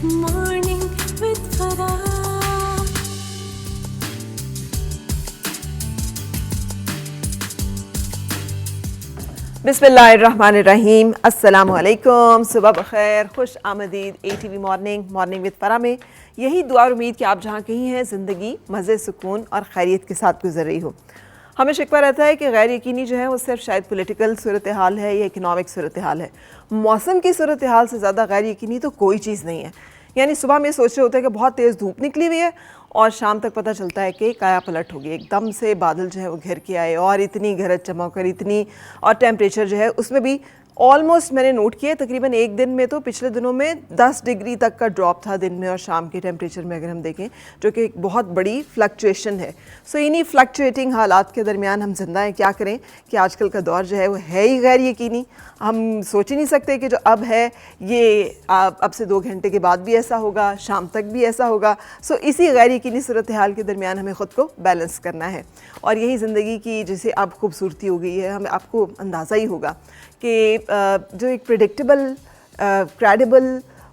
Morning with Farah. बिस्मिल्लाहिर्रहमानिर्रहीम, अस्सलामुअलैकुम, सुबह बखैर, खुश आमदीद ATV मॉर्निंग विद फरा में यही दुआ और उम्मीद कि आप जहाँ कहीं हैं ज़िंदगी मज़े, सुकून और खैरियत के साथ गुजर रही हो। हमें शिकवा रहता है कि गैर यकीनी जो है वो सिर्फ शायद पॉलिटिकल सूरत हाल है या इकनॉमिक सूरत हाल है। मौसम की सूरत हाल से ज़्यादा गैर यकीनी तो कोई चीज़ नहीं है। यानी सुबह में सोच रहे होते हैं कि बहुत तेज़ धूप निकली हुई है और शाम तक पता चलता है कि काया पलट होगी, एकदम से बादल जो है वो घिर के आए और इतनी गरज चमक और इतनी, और टेम्परेचर जो है उसमें भी ऑलमोस्ट मैंने नोट किया तकरीबन एक दिन में तो पिछले दिनों में 10 डिग्री तक का ड्रॉप था दिन में और शाम के टेम्परेचर में अगर हम देखें, जो कि एक बहुत बड़ी फ्लक्चुएशन है। सो इन्हीं फ्लक्चुएटिंग हालात के दरमियान हम जिंदा हैं। क्या करें कि आजकल का दौर जो है वो है ही गैर यकीनी। हम सोच ही नहीं सकते कि जो अब है ये अब से 2 घंटे के बाद भी ऐसा होगा, शाम तक भी ऐसा होगा। सो इसी गैर यकीनी सूरत हाल के दरमियान हमें ख़ुद को बैलेंस करना है और यही ज़िंदगी की जैसे अब खूबसूरती हो गई है। हमें आपको अंदाज़ा ही होगा कि जो एक प्रेडिक्टेबल, क्रेडिबल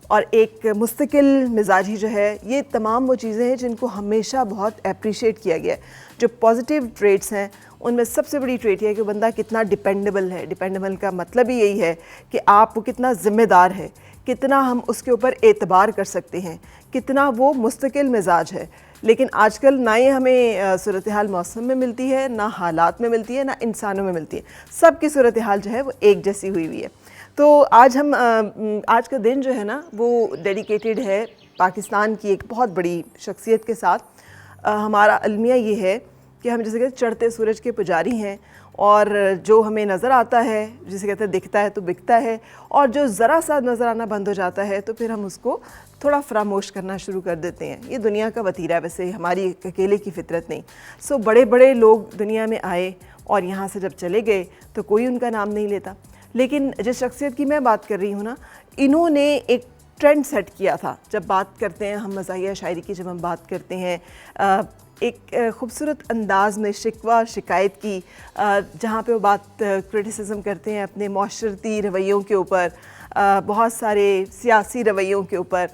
और एक मुस्तकिल मिजाजी जो है, ये तमाम वो चीज़ें हैं जिनको हमेशा बहुत अप्रिशिएट किया गया है। जो पॉजिटिव ट्रेट्स हैं उनमें सबसे बड़ी ट्रेट है कि बंदा कितना डिपेंडेबल है। डिपेंडेबल का मतलब ही यही है कि आप वो कितना ज़िम्मेदार है, कितना हम उसके ऊपर एतबार कर सकते हैं, कितना वो मुस्तकिल मिजाज है। लेकिन आजकल ना ही हमें सूरत हाल मौसम में मिलती है, ना हालात में मिलती है, ना इंसानों में मिलती है। सब की सूरत हाल जो है वो एक जैसी हुई हुई है। तो आज हम आज का दिन जो है ना वो डेडिकेटेड है पाकिस्तान की एक बहुत बड़ी शख्सियत के साथ। हमारा अलमिया ये है कि हम जैसे कहते चढ़ते सूरज के पुजारी हैं और जो हमें नज़र आता है, जिसे कहते हैं दिखता है तो बिकता है, और जो ज़रा सा नज़र आना बंद हो जाता है तो फिर हम उसको थोड़ा फरामोश करना शुरू कर देते हैं। ये दुनिया का वतीरा है, वैसे हमारी अकेले की फितरत नहीं। सो बड़े बड़े लोग दुनिया में आए और यहाँ से जब चले गए तो कोई उनका नाम नहीं लेता। लेकिन जिस शख्सियत की मैं बात कर रही हूँ ना, इन्होंने एक ट्रेंड सेट किया था। जब बात करते हैं हम मज़ाहिया शायरी की, जब हम बात करते हैं एक खूबसूरत अंदाज में शिकवा शिकायत की, जहाँ पे वो बात क्रिटिसिज्म करते हैं अपने माशरती रवैयों के ऊपर, बहुत सारे सियासी रवैयों के ऊपर,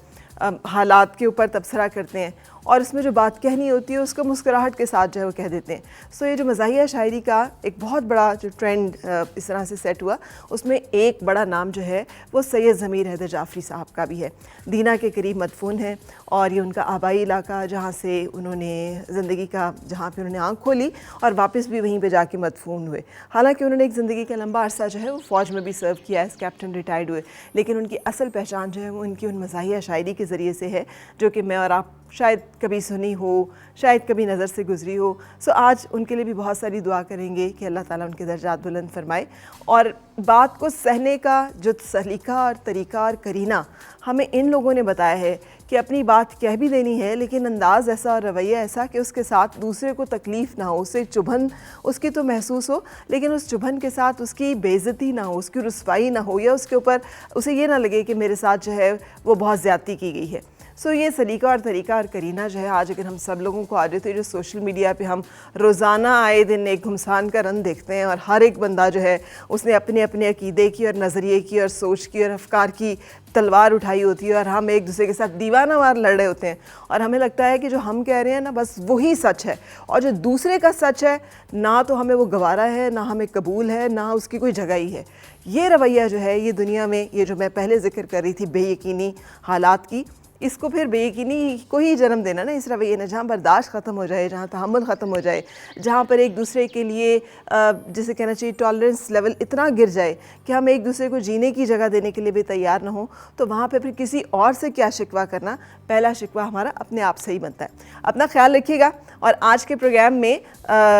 हालात के ऊपर तबसरा करते हैं और उसमें जो बात कहनी होती है उसको मुस्कुराहट के साथ जो है वो कह देते हैं। सो ये जो मज़ाहिया शायरी का एक बहुत बड़ा जो ट्रेंड इस तरह से सेट हुआ, उसमें एक बड़ा नाम जो है वो सैयद ज़मीर हैदर जाफ़री साहब का भी है। दीना के करीब मदफून है और ये उनका आबाई इलाका जहाँ से उन्होंने ज़िंदगी का, जहाँ पे उन्होंने आँख खोली और वापस भी वहीं पे जाके मदफून हुए। हालांकि उन्होंने एक ज़िंदगी का लंबा अरसा जो है वो फ़ौज में भी सर्व किया, एज कैप्टन रिटायर्ड हुए, लेकिन उनकी असल पहचान जो है वो उनकी उन मज़ाहिया शायरी के ज़रिए से है जो कि मैं और आप शायद कभी सुनी हो, शायद कभी नज़र से गुजरी हो। सो आज उनके लिए भी बहुत सारी दुआ करेंगे कि अल्लाह ताला उनके दर्जात बुलंद फरमाए। और बात को सहने का जो सलीका और तरीका और करीना हमें इन लोगों ने बताया है कि अपनी बात कह भी देनी है, लेकिन अंदाज़ ऐसा और रवैया ऐसा कि उसके साथ दूसरे को तकलीफ़ ना हो, उसे चुभन उसकी तो महसूस हो, लेकिन उस चुभन के साथ उसकी बेइज्जती ना हो, उसकी रुसवाई ना हो, या उसके ऊपर उसे ये ना लगे कि मेरे साथ जो है वो बहुत ज़्यादती की गई है। सो ये सलीका और तरीका और करीना जो है आज अगर हम सब लोगों को आ जाए तो जो सोशल मीडिया पे हम रोज़ाना आए दिन एक घुमसान का रन देखते हैं और हर एक बंदा जो है उसने अपने अपने अकीदे की और नज़रिए की और सोच की और अफकार की तलवार उठाई होती है और हम एक दूसरे के साथ दीवाना वार लड़ रहे होते हैं और हमें लगता है कि जो हम कह रहे हैं ना बस वही सच है और जो दूसरे का सच है ना तो हमें वो गवारा है, ना हमें कबूल है, ना उसकी कोई जगह ही है। ये रवैया जो है ये दुनिया में, ये जो मैं पहले जिक्र कर रही थी बेयकीनी हालात की, इसको फिर बेयकीनी को ही जन्म देना ना इस रवैये ने, जहाँ बर्दाश्त ख़त्म हो जाए, जहाँ तहम्मुल ख़त्म हो जाए, जहाँ पर एक दूसरे के लिए जिसे कहना चाहिए टॉलरेंस लेवल इतना गिर जाए कि हम एक दूसरे को जीने की जगह देने के लिए भी तैयार ना हो, तो वहाँ पर फिर किसी और से क्या शिकवा करना। पहला शिकवा हमारा अपने आप से ही बनता है। अपना ख्याल रखिएगा और आज के प्रोग्राम में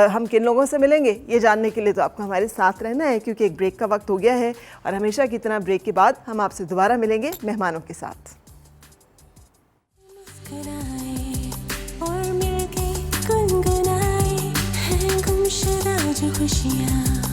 हम किन लोगों से मिलेंगे ये जानने के लिए तो आपको हमारे साथ रहना है, क्योंकि एक ब्रेक का वक्त हो गया है और हमेशा की तरह ब्रेक के बाद हम आपसे दोबारा मिलेंगे मेहमानों के साथ। और मिलके गुनगुनाए हैं गुमशुदा जो खुशियाँ।